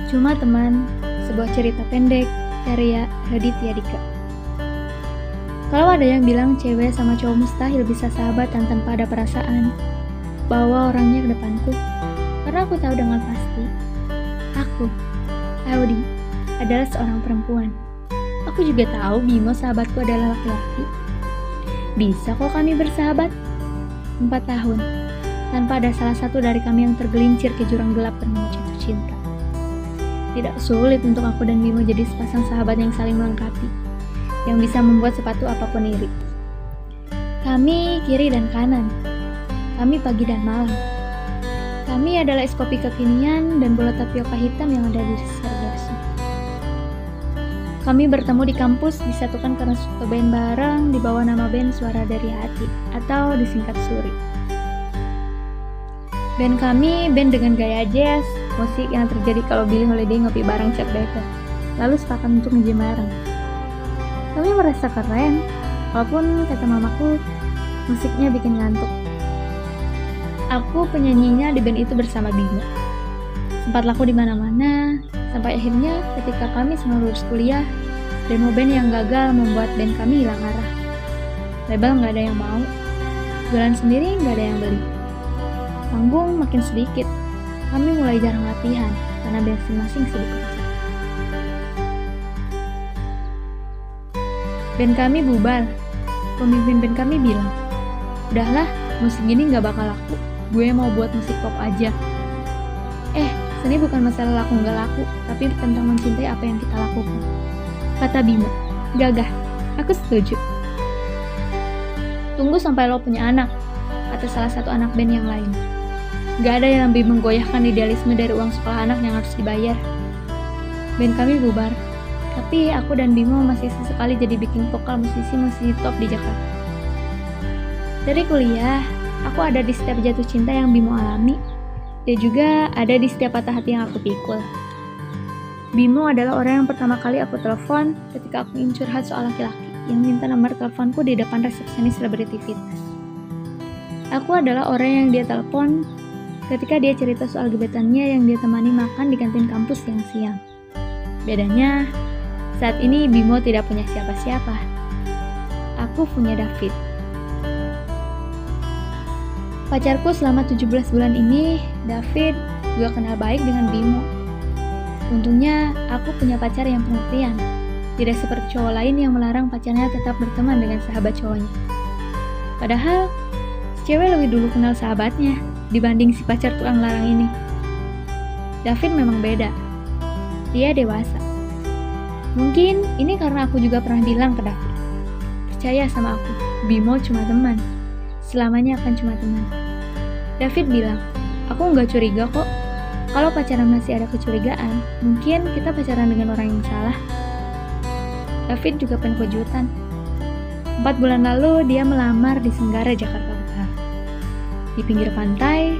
Cuma Teman, sebuah cerita pendek karya Raditya Dika. Kalau ada yang bilang cewek sama cowok mustahil bisa sahabatan tanpa ada perasaan, bawa orangnya ke depanku. Karena aku tahu dengan pasti, aku, Audi, adalah seorang perempuan. Aku juga tahu Bimo sahabatku adalah laki-laki. Bisa kok kami bersahabat 4 tahun, tanpa ada salah satu dari kami yang tergelincir ke jurang gelap bernama jatuh cinta. Tidak sulit untuk aku dan Bimo jadi sepasang sahabat yang saling melengkapi, yang bisa membuat sepatu apapun iri. Kami kiri dan kanan, kami pagi dan malam. Kami adalah es kopi kekinian dan bola tapioka hitam yang ada di sergasi. Kami bertemu di kampus, disatukan karena suka band bareng di bawah nama band Suara Dari Hati atau disingkat Suri. Band kami band dengan gaya jazz, musik yang terjadi kalau Billie Holiday ngopi bareng Chet Baker, lalu sepakat untuk nge-jam bareng. Kami merasa keren, walaupun kata mamaku, musiknya bikin ngantuk. Aku penyanyinya di band itu bersama Bimo. Sempat laku di mana-mana, sampai akhirnya ketika kami semua lulus kuliah, demo band yang gagal membuat band kami hilang arah. Label nggak ada yang mau, jualan sendiri nggak ada yang beli. Panggung makin sedikit, kami mulai jarang latihan karena masing-masing sibuk kerja. Band kami bubar, pemimpin band kami bilang, udahlah, musik gini gak bakal laku, gue mau buat musik pop aja. Seni bukan masalah laku gak laku, tapi tentang mencintai apa yang kita lakukan. Kata Bimo, gagah, aku setuju. Tunggu sampai lo punya anak, kata salah satu anak band yang lain. Gak ada yang lebih menggoyahkan idealisme dari uang sekolah anak yang harus dibayar. Band kami bubar, tapi aku dan Bimo masih sesekali jadi backing vokal musisi top di Jakarta. Dari kuliah, aku ada di setiap jatuh cinta yang Bimo alami. Dia juga ada di setiap patah hati yang aku pikul. Bimo adalah orang yang pertama kali aku telepon ketika aku ingin curhat soal laki-laki yang minta nomor teleponku di depan resepsionis Selebriti Fitness. Aku adalah orang yang dia telepon ketika dia cerita soal gebetannya yang dia temani makan di kantin kampus siang-siang. Bedanya, saat ini Bimo tidak punya siapa-siapa. Aku punya David. Pacarku selama 17 bulan ini, David, juga kenal baik dengan Bimo. Untungnya, aku punya pacar yang pengertian. Tidak seperti cowok lain yang melarang pacarnya tetap berteman dengan sahabat cowoknya. Padahal, si cewek lebih dulu kenal sahabatnya dibanding si pacar tukang larang ini. David memang beda. Dia dewasa. Mungkin ini karena aku juga pernah bilang ke David, percaya sama aku, Bimo cuma teman. Selamanya akan cuma teman. David bilang, aku nggak curiga kok. Kalau pacaran masih ada kecurigaan, mungkin kita pacaran dengan orang yang salah. David juga pengen kejutan. 4 bulan lalu dia melamar di Senggara, Jakarta Utara. Di pinggir pantai,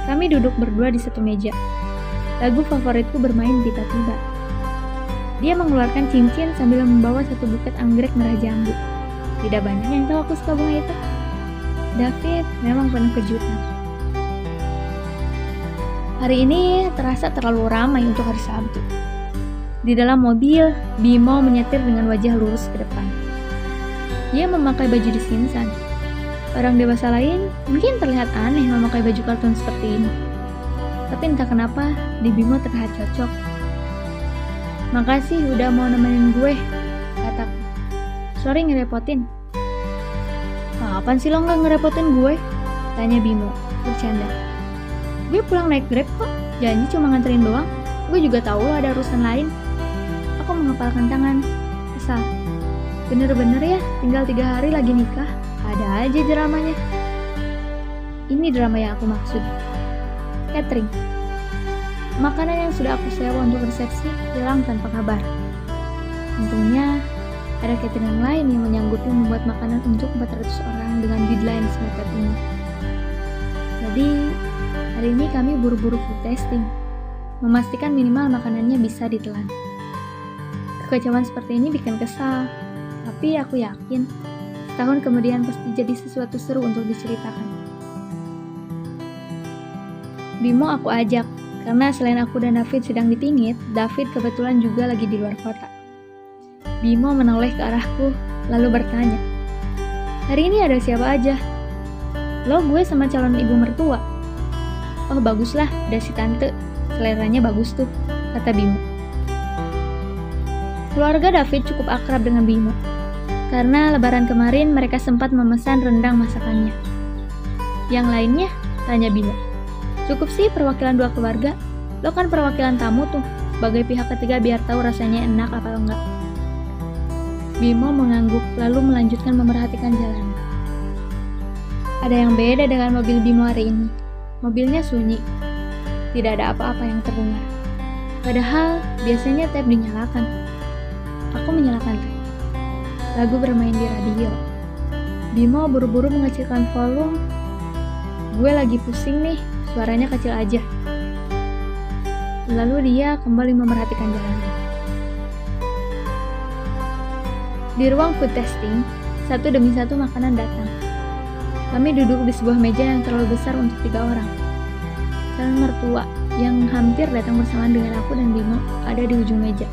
kami duduk berdua di satu meja. Lagu favoritku bermain tiba-tiba. Dia mengeluarkan cincin sambil membawa satu buket anggrek merah jambu. Tidak banyak yang tahu aku suka bunga itu. David memang penuh kejutan. Hari ini terasa terlalu ramai untuk hari Sabtu. Di dalam mobil, Bimo menyetir dengan wajah lurus ke depan. Dia memakai baju di Simpson. Orang dewasa lain mungkin terlihat aneh memakai baju kartun seperti ini. Tapi entah kenapa, di Bimo terlihat cocok. Makasih udah mau nemenin gue, kataku. Sorry ngerepotin. Kapan sih lo gak ngerepotin gue? Tanya Bimo, bercanda. Gue pulang naik Grab kok, janji cuma nganterin doang. Gue juga tahu lo ada urusan lain. Aku mengepalkan tangan, kesal. Bener-bener ya, tinggal 3 hari lagi nikah, ada aja dramanya. Ini drama yang aku maksud. Catering. Makanan yang sudah aku sewa untuk resepsi hilang tanpa kabar. Untungnya, ada catering lain yang menyanggupi membuat makanan untuk 400 orang dengan deadline semepet ini. Jadi, hari ini kami buru-buru food testing, memastikan minimal makanannya bisa ditelan. Kekacauan seperti ini bikin kesal, tapi aku yakin setahun kemudian pasti jadi sesuatu seru untuk diceritakan. Bimo aku ajak, Karena selain aku dan David sedang dipingit, David kebetulan juga lagi di luar kota. Bimo menoleh ke arahku, lalu bertanya, "Hari ini ada siapa aja?" "Lo, gue sama calon ibu mertua." "Oh baguslah, ada si tante, seleranya bagus tuh," kata Bimo. Keluarga David cukup akrab dengan Bimo, karena lebaran kemarin mereka sempat memesan rendang masakannya. "Yang lainnya?" tanya Bimo. "Cukup sih perwakilan dua keluarga. Lo kan perwakilan tamu tuh, sebagai pihak ketiga biar tahu rasanya enak apa enggak." Bimo mengangguk lalu melanjutkan memerhatikan jalan. Ada yang beda dengan mobil Bimo hari ini. Mobilnya sunyi. Tidak ada apa-apa yang terdengar. Padahal biasanya tap dinyalakan. Aku menyalakan tap. Lagu bermain di radio. Bimo buru-buru mengecilkan volume. "Gue lagi pusing nih, suaranya kecil aja." Lalu dia kembali memerhatikan jalanan. Di ruang food testing, satu demi satu makanan datang. Kami duduk di sebuah meja yang terlalu besar untuk 3 orang. Calon mertua yang hampir datang bersamaan dengan aku dan Bimo ada di ujung meja.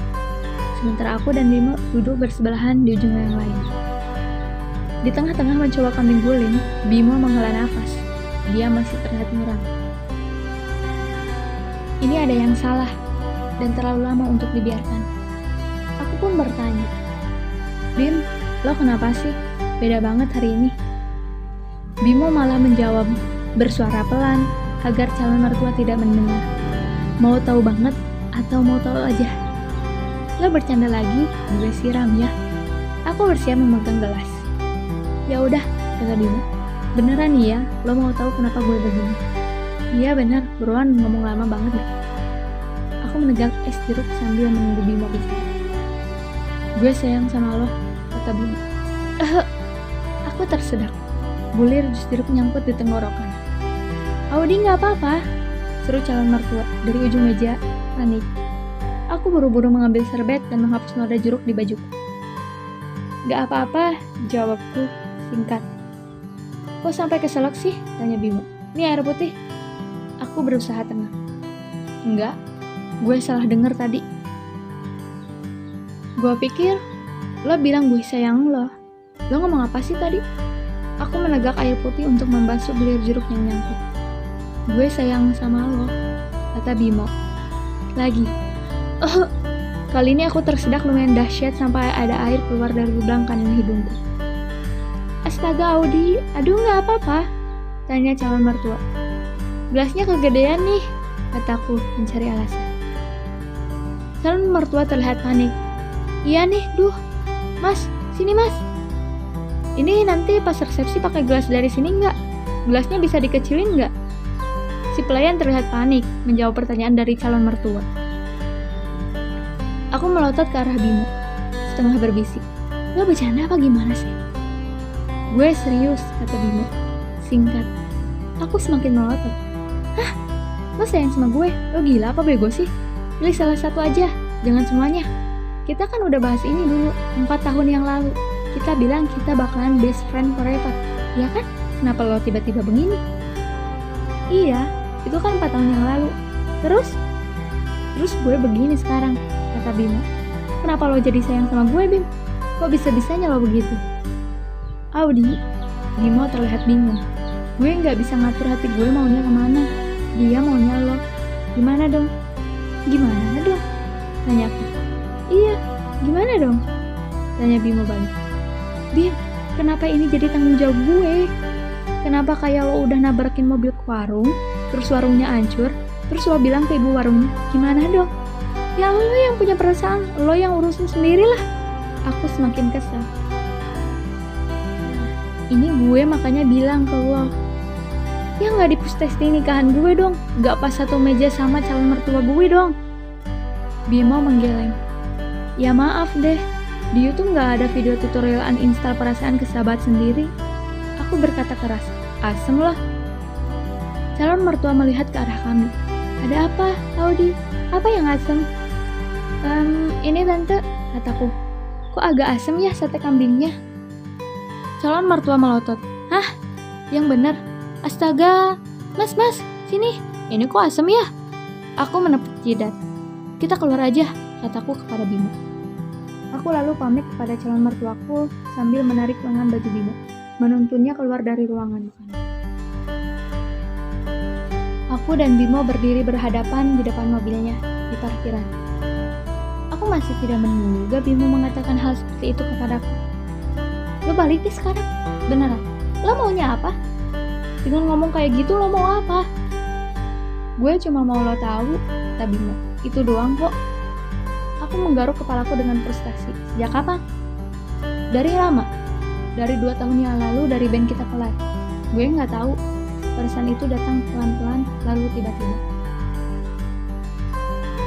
Sementara aku dan Bimo duduk bersebelahan di ujung yang lain. Di tengah-tengah mencoba kami guling, Bimo menghela nafas. Dia masih terlihat muram. Ini ada yang salah dan terlalu lama untuk dibiarkan. Aku pun bertanya, "Bim, lo kenapa sih? Beda banget hari ini." Bimo malah menjawab bersuara pelan agar calon mertua tidak mendengar. "Mau tahu banget atau mau tahu aja?" "Lo bercanda lagi, gue siram ya." Aku bersiap memegang gelas. "Ya udah," kata Bimo. "Beneran nih ya, lo mau tahu kenapa gue begini?" "Iya bener, buruan ngomong lama banget gak?" Aku menegak es jeruk sambil menunggu Bimo bicara. "Gue sayang sama lo," kata Bimo. Aku tersedak. Bulir jus jeruk nyangkut di tenggorokan. "Audi gak apa-apa," seru calon mertua dari ujung meja, panik. Aku buru-buru mengambil serbet dan menghapus noda jeruk di bajuku. "Gak apa-apa," jawabku singkat. "Kok sampai keselak sih?" tanya Bimo. "Ini air putih." Aku berusaha tenang. "Enggak, gue salah denger tadi. Gue pikir lo bilang gue sayang lo. Lo ngomong apa sih tadi?" Aku menegak air putih untuk membasuh bulir jeruk yang nyangkut. "Gue sayang sama lo," kata Bimo. Lagi. Kali ini aku tersedak lumayan dahsyat sampai ada air keluar dari lubang kanan hidungku. "Astaga Audi, aduh gak apa-apa," tanya calon mertua. "Gelasnya kegedean nih," kataku mencari alasan. Calon mertua terlihat panik. "Iya nih, duh. Mas, sini mas. Ini nanti pas resepsi pakai gelas dari sini nggak? Gelasnya bisa dikecilin nggak?" Si pelayan terlihat panik menjawab pertanyaan dari calon mertua. Aku melotot ke arah Bimo, setengah berbisik. "Lo bercanda apa gimana sih?" "Gue serius," kata Bimo, singkat. Aku semakin melotot. "Hah? Lo sayang sama gue? Lo gila apa bego sih? Pilih salah satu aja, jangan semuanya. Kita kan udah bahas ini dulu, 4 tahun yang lalu. Kita bilang kita bakalan best friend forever, ya kan? Kenapa lo tiba-tiba begini?" "Iya, itu kan 4 tahun yang lalu. Terus gue begini sekarang," kata Bimo. "Kenapa lo jadi sayang sama gue, Bim? Kok bisa-bisanya lo begitu?" "Audi," Bimo terlihat bingung. "Gue gak bisa ngatur hati gue maunya kemana. Dia maunya lo. Gimana dong?" "Gimana dong?" tanyaku. "Iya, gimana dong?" tanya Bimo balik. "Bim, kenapa ini jadi tanggung jawab gue? Kenapa kayak lo udah nabrakin mobil ke warung, terus warungnya hancur, terus lo bilang ke ibu warungnya, gimana dong? Ya lo yang punya perasaan, lo yang urusin sendirilah." Aku semakin kesal. Ini gue makanya bilang ke lo, ya gak di push testing nikahan gue dong, gak pas satu meja sama calon mertua gue dong. Bimo menggeleng. "Ya maaf deh, di YouTube gak ada video tutorial uninstall perasaan ke sahabat sendiri." Aku berkata keras. "Asem lah." Calon mertua melihat ke arah kami. "Ada apa, Audi? Apa yang asem?" Ini tante," kataku. "Kok agak asem ya sate kambingnya?" Calon mertua melotot. "Hah? Yang bener? Astaga, mas, sini. Ini kok asem ya?" Aku menepuk jidat. Kita keluar aja, kataku kepada Bimo. Aku lalu pamit kepada calon mertuaku sambil menarik lengan baju Bimo, menuntunnya keluar dari ruangan. Aku dan Bimo berdiri berhadapan di depan mobilnya di parkiran. Aku masih tidak menduga Bimo mengatakan hal seperti itu kepadaku. Lo balik deh sekarang, beneran. Lo maunya apa? Dengan ngomong kayak gitu lo mau apa? Gue cuma mau lo tahu, kata Bimo. Itu doang kok. Aku menggaruk kepalaku dengan frustasi. Sejak kapan? Dari lama. Dari 2 tahun yang lalu dari band kita kelar. Gue nggak tahu. Perasaan itu datang pelan-pelan lalu tiba-tiba.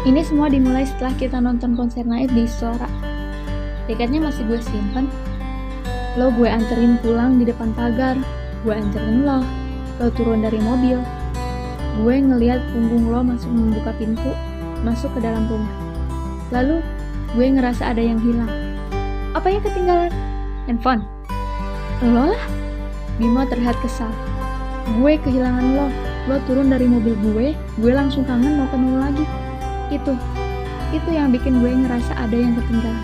Ini semua dimulai setelah kita nonton konser Naif di Istora. Tiketnya masih gue simpen. Lo gue anterin pulang di depan pagar. Gue anterin lo. Lo turun dari mobil. Gue ngeliat punggung lo masuk membuka pintu, masuk ke dalam rumah. Lalu, gue ngerasa ada yang hilang. Apa yang ketinggalan? Handphone. Lo lah? Bimo terlihat kesal. Gue kehilangan lo. Lo turun dari mobil gue langsung kangen mau ketemu lagi. Itu yang bikin gue ngerasa ada yang ketinggalan.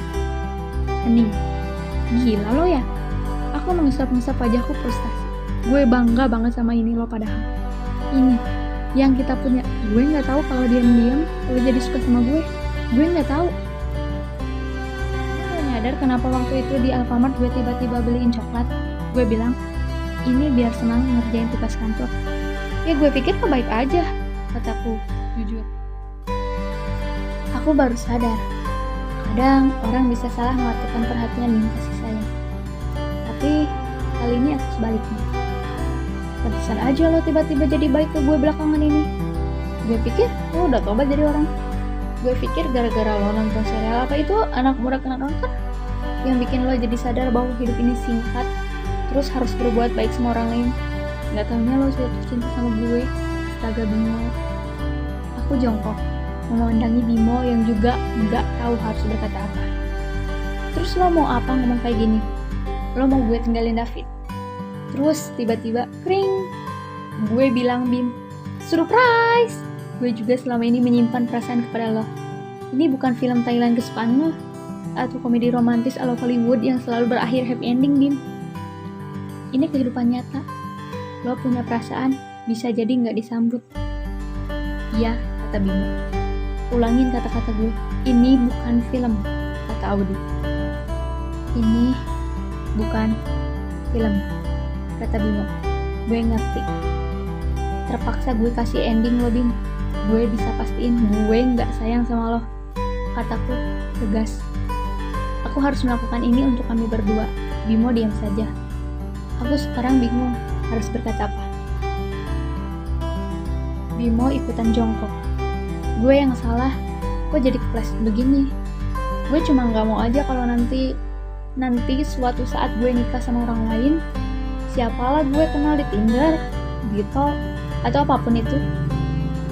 Hening. Gila lo ya? Aku mengesap-ngesap wajahku frustasi. Gue bangga banget sama ini lo padahal. Ini yang kita punya. Gue nggak tahu kalau diam-diam lo jadi suka sama gue nggak tahu. Gue nyadar kenapa waktu itu di Alfamart gue tiba-tiba beliin coklat. Gue bilang ini biar senang ngerjain tugas kantor. Ya gue pikir kebaik aja, kataku jujur. Aku baru sadar kadang orang bisa salah mengartikan perhatian dan kasih sayang. Tapi kali ini aku sebaliknya. Pantesan aja lo tiba-tiba jadi baik ke gue belakangan ini. Gue pikir lo udah tobat jadi orang. Gue pikir gara-gara lo nonton serial apa itu Anak Muda Kena Kanker yang bikin lo jadi sadar bahwa hidup ini singkat, terus harus berbuat baik sama orang lain. Gak taunya lo jatuh cinta sama gue. Astaga Bimo. Aku jongkok memandangi Bimo yang juga gak tahu harus berkata apa. Terus lo mau apa ngomong kayak gini? Lo mau gue tinggalin David? Terus tiba-tiba kring. Gue bilang Bim, surprise! Gue juga selama ini menyimpan perasaan kepada lo. Ini bukan film Thailand kesukaan lo atau komedi romantis ala Hollywood yang selalu berakhir happy ending, Bim. Ini kehidupan nyata. Lo punya perasaan, bisa jadi gak disambut. Iya, kata Bimo. Ulangin kata-kata gue. Ini bukan film, kata Audi. Ini bukan film, kata Bimo. Gue ngerti. Terpaksa gue kasih ending lo, Bim. Gue bisa pastiin gue gak sayang sama lo, kataku tegas. Aku harus melakukan ini untuk kami berdua. Bimo diam saja. Aku sekarang bingung harus berkata apa. Bimo ikutan jongkok. Gue yang salah, kok jadi kepleset begini. Gue cuma gak mau aja kalau nanti suatu saat gue nikah sama orang lain, siapalah gue kenal di Tinder, gitu, atau apapun itu.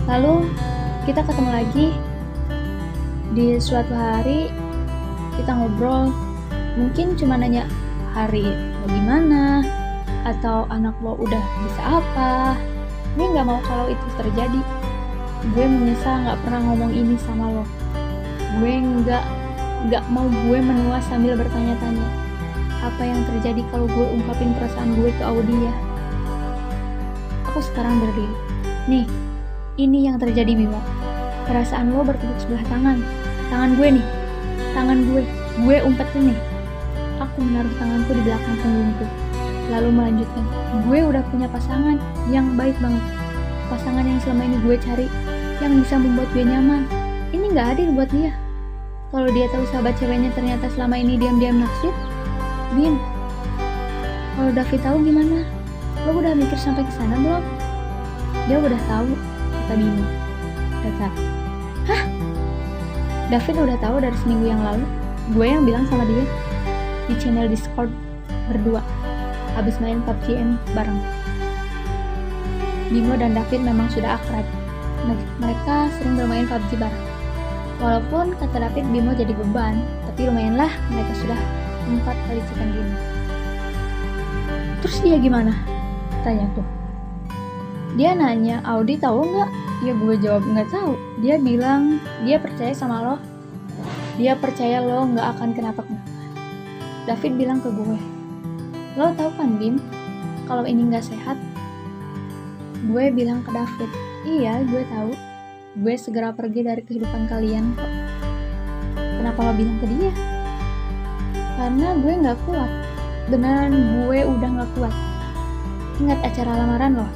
Lalu kita ketemu lagi di suatu hari, kita ngobrol, mungkin cuma nanya hari lo gimana, atau anak lo udah bisa apa. Gue gak mau kalau itu terjadi. Gue menyesal gak pernah ngomong ini sama lo. Gue gak mau gue menua sambil bertanya-tanya apa yang terjadi kalau gue ungkapin perasaan gue ke Audi ya. Aku sekarang berdiri. Nih, ini yang terjadi Bimo. Perasaan lo bertepuk sebelah tangan. Tangan gue nih. Tangan gue umpetin nih. Aku menaruh tanganku di belakang punggungku. Lalu melanjutkan, gue udah punya pasangan yang baik banget. Pasangan yang selama ini gue cari, yang bisa membuat gue nyaman. Ini gak adil buat dia. Kalau dia tahu sahabat ceweknya ternyata selama ini diam-diam naksir. Bim, kalau David tahu gimana? Lo udah mikir sampai ke sana belum? Dia udah tahu, kata Bimo. Kata, hah? David udah tahu dari seminggu yang lalu. Gue yang bilang sama dia di channel Discord berdua, habis main PUBG bareng. Bimo dan David memang sudah akrab. Mereka sering bermain PUBG bareng. Walaupun kata David Bimo jadi beban, tapi lumayanlah mereka sudah 4 kali chicken dinner. Terus dia gimana? Tanya tuh. Dia nanya, Audi tahu nggak Ya gue jawab nggak tahu. Dia bilang dia percaya sama lo. Dia percaya lo nggak akan kenapa-kenapa. David bilang ke gue, lo tahu kan Bim, kalau ini nggak sehat? Gue bilang ke David, iya gue tahu. Gue segera pergi dari kehidupan kalian kok. Kenapa lo bilang ke dia? Karena gue nggak kuat. Beneran gue udah nggak kuat. Ingat acara lamaran lo?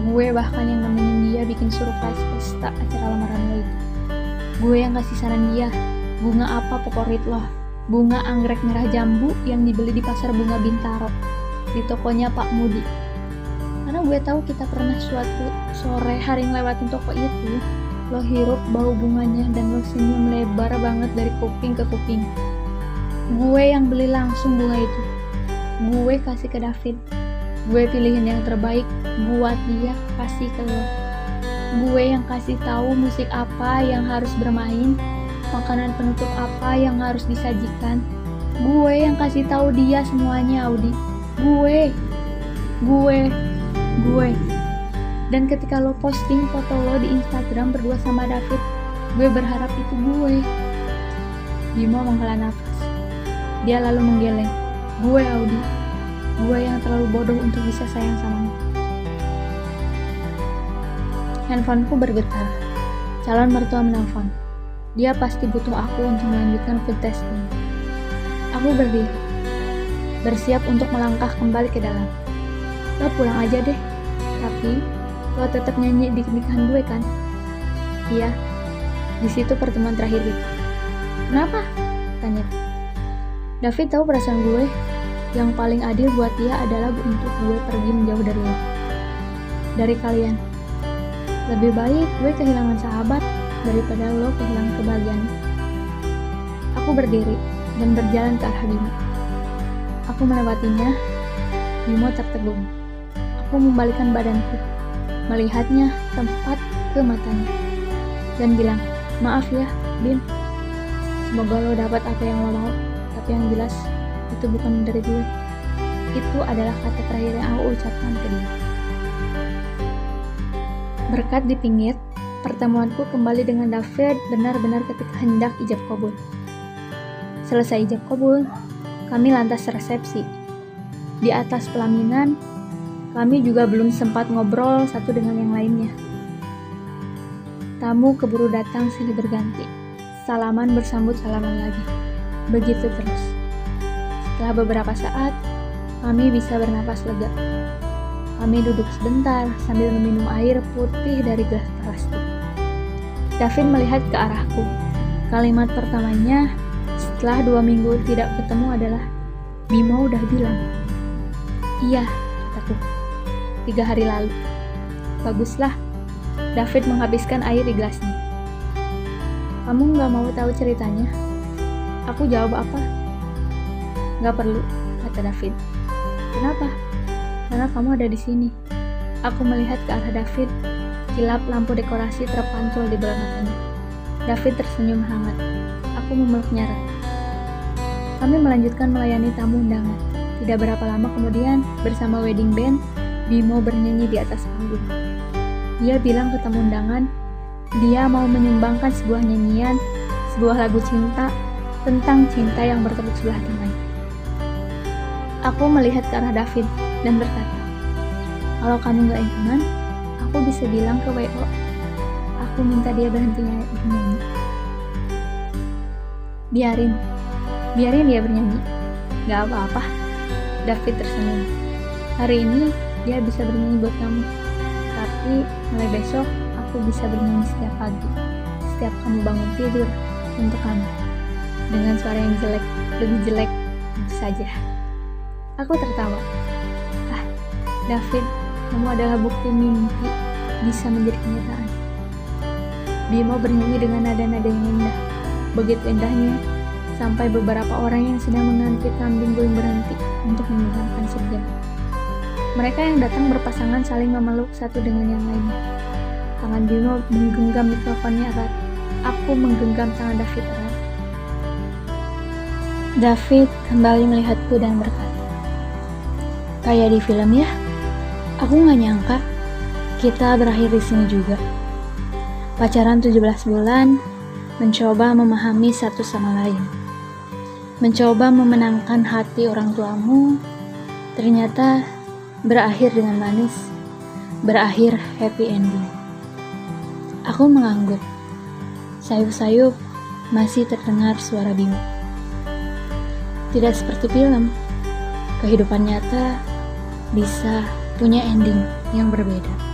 Gue bahkan yang nemenin dia bikin surprise pesta acara lamaran lo itu. Gue yang kasih saran dia, bunga apa favorit lo? Bunga anggrek merah jambu yang dibeli di pasar bunga Bintaro, di tokonya Pak Mudi. Karena gue tahu kita pernah suatu sore hari ngelewatin toko itu, lo hirup bau bunganya dan lo senyum lebar banget dari kuping ke kuping. Gue yang beli langsung bunga itu. Gue kasih ke David. Gue pilihin yang terbaik buat dia kasih ke lo. Gue yang kasih tahu musik apa yang harus bermain, makanan penutup apa yang harus disajikan. Gue yang kasih tahu dia semuanya, Audi. Gue. Dan ketika lo posting foto lo di Instagram berdua sama David, gue berharap itu gue. Bimo menghela nafas. Dia lalu menggeleng. Gue, Audi. Gue yang terlalu bodoh untuk bisa sayang samamu. Handphoneku bergetar. Calon mertua menelpon. Dia pasti butuh aku untuk melanjutkan field testing. Aku berdiri, bersiap untuk melangkah kembali ke dalam. Lo pulang aja deh, tapi lo tetap nyanyi di nikahan gue kan? Iya, di situ pertemuan terakhir kita. Kenapa? Tanya. David tahu perasaan gue. Yang paling adil buat dia adalah untuk gue pergi menjauh dari lo. Dari kalian. Lebih baik gue kehilangan sahabat daripada lo kehilangan kebahagiaan. Aku berdiri dan berjalan ke arah Bimo. Aku melewatinya. Bimo tertegun. Aku membalikkan badanku, melihatnya tempat ke matanya, dan bilang, maaf ya, Bim. Semoga lo dapat apa yang lo mau, tapi yang jelas itu bukan dari gue. Itu adalah kata terakhir yang aku ucapkan ke dia. Berkat di pinggir, pertemuanku kembali dengan David benar-benar ketika hendak ijab kabul. Selesai ijab kabul, kami lantas resepsi. Di atas pelaminan, kami juga belum sempat ngobrol satu dengan yang lainnya. Tamu keburu datang silih berganti. Salaman bersambut salaman lagi. Begitu terus. Setelah beberapa saat, kami bisa bernapas lega. Kami duduk sebentar sambil meminum air putih dari gelas plastik. David melihat ke arahku. Kalimat pertamanya setelah 2 minggu tidak ketemu adalah, Bimo udah bilang. Iya, kataku. 3 hari lalu. Baguslah. David menghabiskan air di gelasnya. Kamu gak mau tahu ceritanya? Aku jawab apa? Gak perlu, kata David. Kenapa? Karena kamu ada di sini. Aku melihat ke arah David. Kilap lampu dekorasi terpantul di bola matanya. David tersenyum hangat. Aku memeluknya erat. Kami melanjutkan melayani tamu undangan. Tidak berapa lama kemudian, bersama wedding band, Bimo bernyanyi di atas panggung. Dia bilang ke tamu undangan, dia mau menyumbangkan sebuah nyanyian, sebuah lagu cinta, tentang cinta yang bertepuk sebelah tangan. Aku melihat ke arah David dan berkata, kalau kamu gak nyaman, aku bisa bilang ke WO. Aku minta dia berhenti bernyanyi. Biarin dia bernyanyi. Gak apa-apa. David tersenyum. Hari ini dia bisa bernyanyi buat kamu. Tapi mulai besok aku bisa bernyanyi setiap pagi. Setiap kamu bangun tidur untuk kamu. Dengan suara yang jelek, lebih jelek tentu saja. Aku tertawa. David, kamu adalah bukti mimpi bisa menjadi kenyataan. Bimo bernyanyi dengan nada-nada yang indah. Begitu indahnya, sampai beberapa orang yang sedang menanti kambing guling berhenti untuk mendengarkan sejenak. Mereka yang datang berpasangan saling memeluk satu dengan yang lainnya. Tangan Bimo menggenggam mikrofonnya erat. Aku menggenggam tangan David erat. David kembali melihatku dan berkata, kayak di film ya. Aku gak nyangka kita berakhir di sini juga. Pacaran 17 bulan, mencoba memahami satu sama lain. Mencoba memenangkan hati orang tuamu, ternyata berakhir dengan manis, berakhir happy ending. Aku mengangguk. Sayup-sayup masih terdengar suara Bimo. Tidak seperti film, kehidupan nyata bisa punya ending yang berbeda.